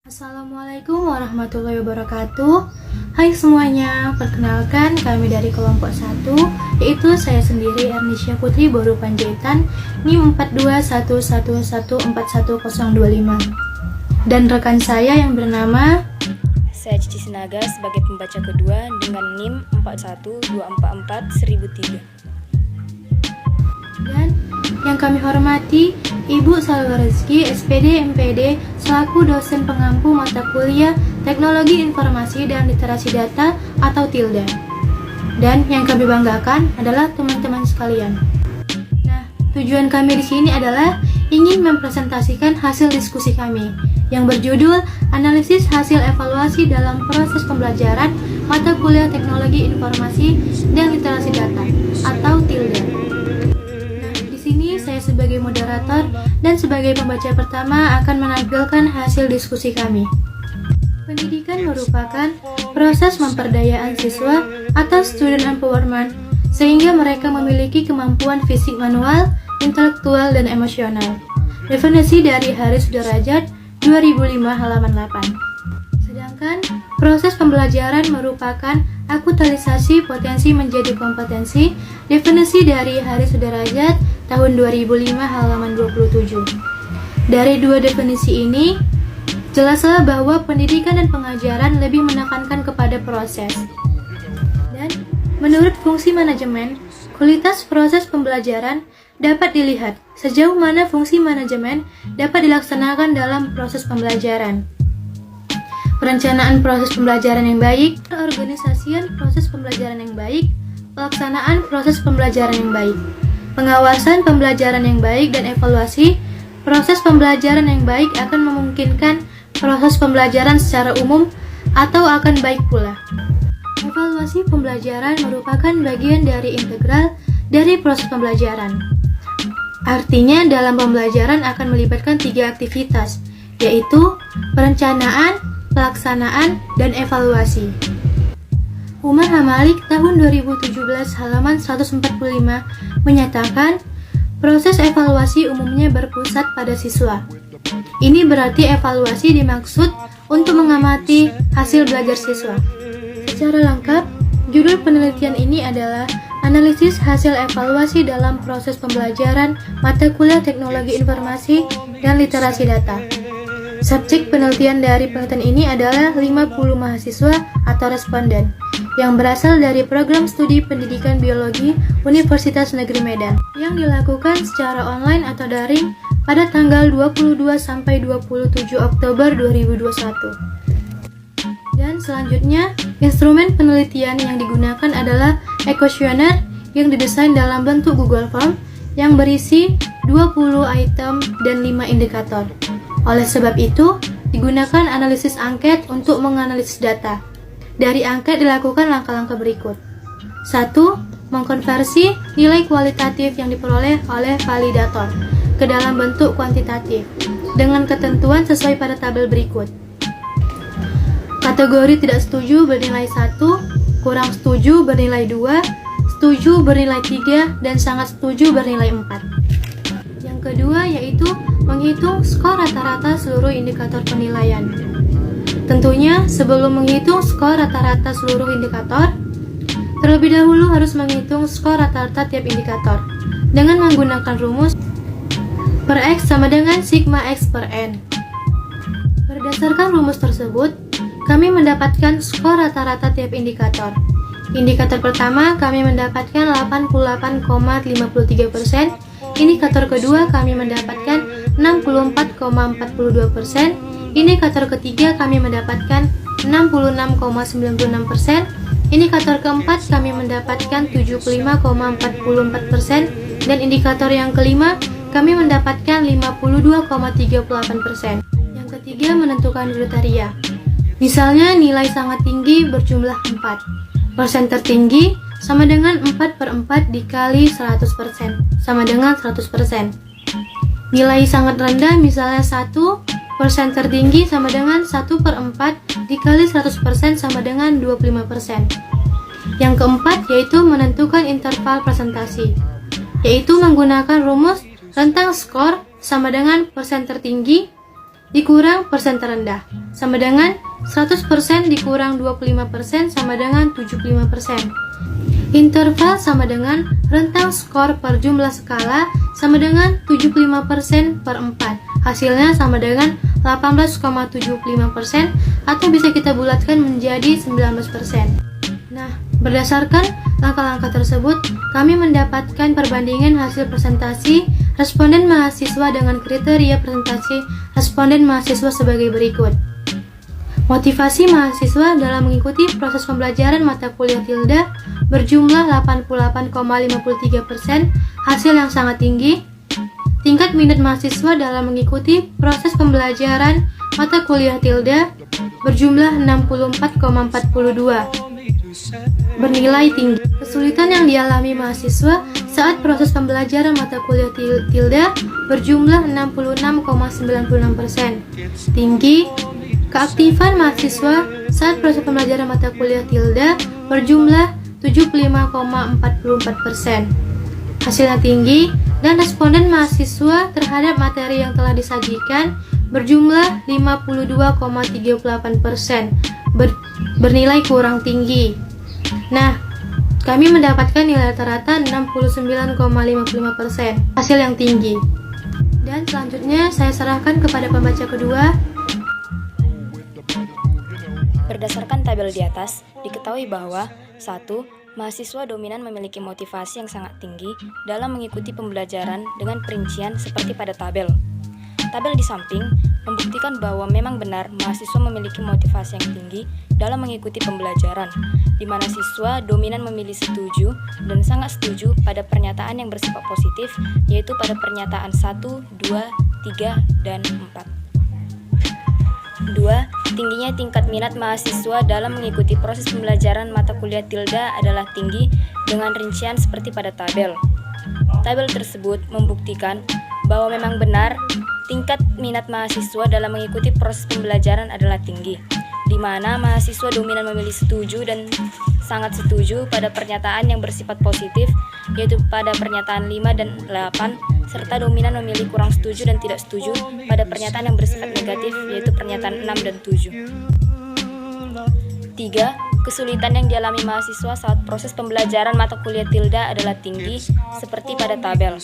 Assalamualaikum warahmatullahi wabarakatuh. Hai semuanya, perkenalkan kami dari kelompok 1, yaitu saya sendiri Ernisya Putri Boru Panjaitan, NIM 4211141025. Dan rekan saya yang bernama saya Cici Sinaga sebagai pembaca kedua dengan NIM 412441003. Dan yang kami hormati Ibu Salwa Rezeki, SPD MPD, selaku dosen pengampu mata kuliah Teknologi Informasi dan Literasi Data atau TILDA. Dan yang kami banggakan adalah teman-teman sekalian. Nah, tujuan kami di sini adalah ingin mempresentasikan hasil diskusi kami yang berjudul Analisis Hasil Evaluasi dalam Proses Pembelajaran Mata Kuliah Teknologi Informasi dan Literasi Data atau TILDA. Saya sebagai moderator dan sebagai pembaca pertama akan menampilkan hasil diskusi kami. Pendidikan merupakan proses memperdayaan siswa atau student empowerment sehingga mereka memiliki kemampuan fisik manual, intelektual, dan emosional. Definisi dari Haris Sudrajat 2005 halaman 8. Sedangkan proses pembelajaran merupakan akutalisasi potensi menjadi kompetensi. Definisi dari Haris Sudrajat tahun 2005 halaman 27. Dari dua definisi ini, jelaslah bahwa pendidikan dan pengajaran lebih menekankan kepada proses. Dan menurut fungsi manajemen, kualitas proses pembelajaran dapat dilihat sejauh mana fungsi manajemen dapat dilaksanakan dalam proses pembelajaran. Perencanaan proses pembelajaran yang baik, organisasian proses pembelajaran yang baik, pelaksanaan proses pembelajaran yang baik, pengawasan pembelajaran yang baik, dan evaluasi proses pembelajaran yang baik akan memungkinkan proses pembelajaran secara umum atau akan baik pula. Evaluasi pembelajaran merupakan bagian dari integral dari proses pembelajaran. Artinya dalam pembelajaran akan melibatkan 3 aktivitas, yaitu perencanaan, pelaksanaan, dan evaluasi. Umar Hamalik tahun 2017 halaman 145 menyatakan proses evaluasi umumnya berpusat pada siswa. Ini berarti evaluasi dimaksud untuk mengamati hasil belajar siswa. Secara lengkap, judul penelitian ini adalah Analisis Hasil Evaluasi dalam Proses Pembelajaran Mata Kuliah Teknologi Informasi dan Literasi Data. Subjek penelitian dari penelitian ini adalah 50 mahasiswa atau responden yang berasal dari program studi pendidikan biologi Universitas Negeri Medan yang dilakukan secara online atau daring pada tanggal 22 sampai 27 Oktober 2021. Dan selanjutnya, instrumen penelitian yang digunakan adalah e-questionnaire yang didesain dalam bentuk Google Form yang berisi 20 item dan 5 indikator. Oleh sebab itu, digunakan analisis angket untuk menganalisis data. Dari angket dilakukan langkah-langkah berikut. 1. Mengkonversi nilai kualitatif yang diperoleh oleh validator ke dalam bentuk kuantitatif dengan ketentuan sesuai pada tabel berikut. Kategori tidak setuju bernilai 1, kurang setuju bernilai 2, setuju bernilai 3, dan sangat setuju bernilai 4. Yang kedua yaitu menghitung skor rata-rata seluruh indikator penilaian. Tentunya, sebelum menghitung skor rata-rata seluruh indikator, terlebih dahulu harus menghitung skor rata-rata tiap indikator dengan menggunakan rumus per X sama dengan sigma X per N. Berdasarkan rumus tersebut, kami mendapatkan skor rata-rata tiap indikator. Indikator pertama kami mendapatkan 88,53%, indikator kedua kami mendapatkan 64,42%, indikator ketiga kami mendapatkan 66,96%, indikator keempat kami mendapatkan 75,44%, dan indikator yang kelima kami mendapatkan 52,38%. Yang ketiga menentukan kriteria. Misalnya nilai sangat tinggi berjumlah 4. Persen tertinggi sama dengan 4/4 dikali 100% sama dengan 100%. Nilai sangat rendah misalnya 1, persen tertinggi sama dengan 1/4 dikali 100% sama dengan 25%. Yang keempat yaitu menentukan interval presentasi, yaitu menggunakan rumus rentang skor sama dengan persen tertinggi dikurang persen terendah, sama dengan 100% dikurang 25% sama dengan 75%. Interval sama dengan rentang skor per jumlah skala sama dengan 75% per 4. Hasilnya sama dengan 18,75% atau bisa kita bulatkan menjadi 19%. Nah, berdasarkan langkah-langkah tersebut, kami mendapatkan perbandingan hasil presentasi responden mahasiswa dengan kriteria presentasi responden mahasiswa sebagai berikut. Motivasi mahasiswa dalam mengikuti proses pembelajaran mata kuliah tilda berjumlah 88,53%, hasil yang sangat tinggi. Tingkat minat mahasiswa dalam mengikuti proses pembelajaran mata kuliah tilda berjumlah 64,42, bernilai tinggi. Kesulitan yang dialami mahasiswa saat proses pembelajaran mata kuliah tilda berjumlah 66,96%, tinggi. Keaktifan mahasiswa saat proses pembelajaran mata kuliah tilda berjumlah 75,44%, hasilnya tinggi. Dan responden mahasiswa terhadap materi yang telah disajikan berjumlah 52,38%, bernilai kurang tinggi. Nah, kami mendapatkan nilai rata-rata 69,55%, hasil yang tinggi. Dan selanjutnya saya serahkan kepada pembaca kedua. Berdasarkan tabel di atas, diketahui bahwa 1. Mahasiswa dominan memiliki motivasi yang sangat tinggi dalam mengikuti pembelajaran dengan perincian seperti pada tabel. Tabel di samping membuktikan bahwa memang benar mahasiswa memiliki motivasi yang tinggi dalam mengikuti pembelajaran, di mana siswa dominan memilih setuju dan sangat setuju pada pernyataan yang bersifat positif, yaitu pada pernyataan 1, 2, 3, dan 4. 2. Tingginya tingkat minat mahasiswa dalam mengikuti proses pembelajaran mata kuliah tilda adalah tinggi dengan rincian seperti pada tabel. Tabel tersebut membuktikan bahwa memang benar tingkat minat mahasiswa dalam mengikuti proses pembelajaran adalah tinggi, di mana mahasiswa dominan memilih setuju dan sangat setuju pada pernyataan yang bersifat positif, yaitu pada pernyataan 5 dan 8, serta dominan memilih kurang setuju dan tidak setuju pada pernyataan yang bersifat negatif, yaitu pernyataan 6 dan 7. 3. Kesulitan yang dialami mahasiswa saat proses pembelajaran mata kuliah tilda adalah tinggi, seperti pada tabel.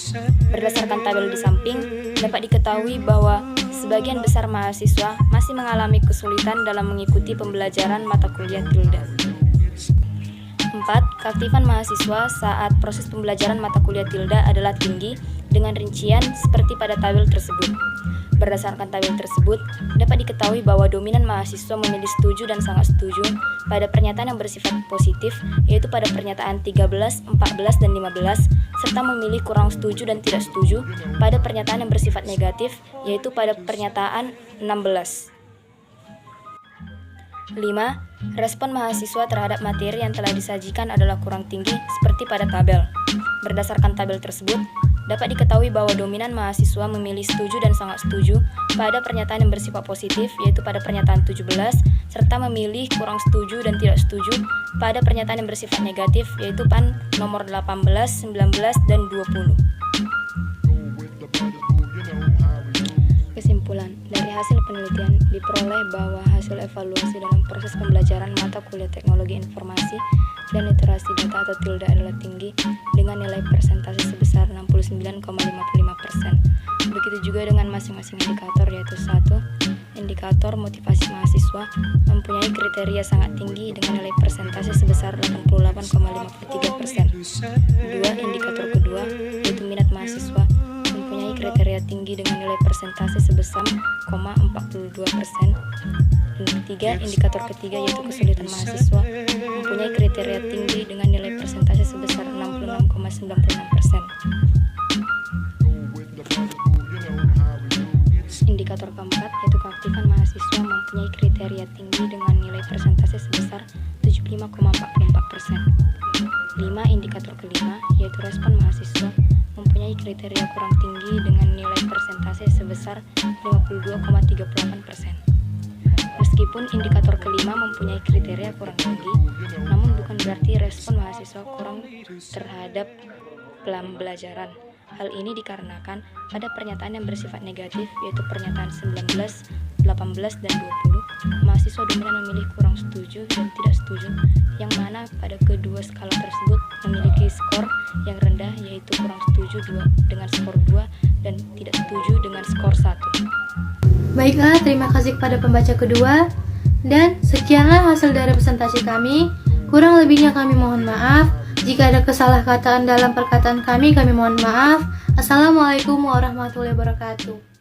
Berdasarkan tabel di samping, dapat diketahui bahwa sebagian besar mahasiswa masih mengalami kesulitan dalam mengikuti pembelajaran mata kuliah tilda. 4. Keaktifan mahasiswa saat proses pembelajaran mata kuliah tilda adalah tinggi dengan rincian seperti pada tabel tersebut. Berdasarkan tabel tersebut, dapat diketahui bahwa dominan mahasiswa memilih setuju dan sangat setuju pada pernyataan yang bersifat positif, yaitu pada pernyataan 13, 14, dan 15, serta memilih kurang setuju dan tidak setuju pada pernyataan yang bersifat negatif, yaitu pada pernyataan 16. 5. Respon mahasiswa terhadap materi yang telah disajikan adalah kurang tinggi seperti pada tabel. Berdasarkan tabel tersebut, dapat diketahui bahwa dominan mahasiswa memilih setuju dan sangat setuju pada pernyataan yang bersifat positif, yaitu pada pernyataan 17, serta memilih kurang setuju dan tidak setuju pada pernyataan yang bersifat negatif, yaitu pada nomor 18, 19, dan 20. Kesimpulan, dari hasil penelitian diperoleh bahwa hasil evaluasi dalam proses pembelajaran mata kuliah teknologi informasi dan literasi data atau tilda adalah tinggi dengan nilai persentase sebesar 69,55%. Begitu juga dengan masing-masing indikator, yaitu 1. Indikator motivasi mahasiswa mempunyai kriteria sangat tinggi dengan nilai persentase sebesar 88,53%. 2. Indikator kedua, yaitu minat mahasiswa mempunyai kriteria tinggi dengan nilai persentase sebesar 0,42%. Dan 3. Indikator ketiga, yaitu kesulitan mahasiswa mempunyai kriteria tinggi dengan nilai persentase sebesar 66,96%. Indikator keempat, yaitu keaktifan mahasiswa mempunyai kriteria tinggi dengan nilai persentase sebesar 75,44%. 5. Indikator kelima, yaitu respon mahasiswa mempunyai kriteria kurang tinggi dengan nilai persentase sebesar 52,38%. Meskipun indikator kelima mempunyai kriteria kurang tinggi, namun bukan berarti respon mahasiswa kurang terhadap pembelajaran. Hal ini dikarenakan pada pernyataan yang bersifat negatif, yaitu pernyataan 19, 18, dan 20, mahasiswa dominan memilih kurang setuju dan tidak setuju, yang mana pada kedua skala tersebut memiliki skor yang rendah, yaitu kurang setuju dengan skor 2 dan tidak setuju dengan skor 1. Baiklah, terima kasih kepada pembaca kedua. Dan sekianlah hasil dari presentasi kami. Kurang lebihnya kami mohon maaf. Jika ada kesalahkataan dalam perkataan kami mohon maaf. Assalamualaikum warahmatullahi wabarakatuh.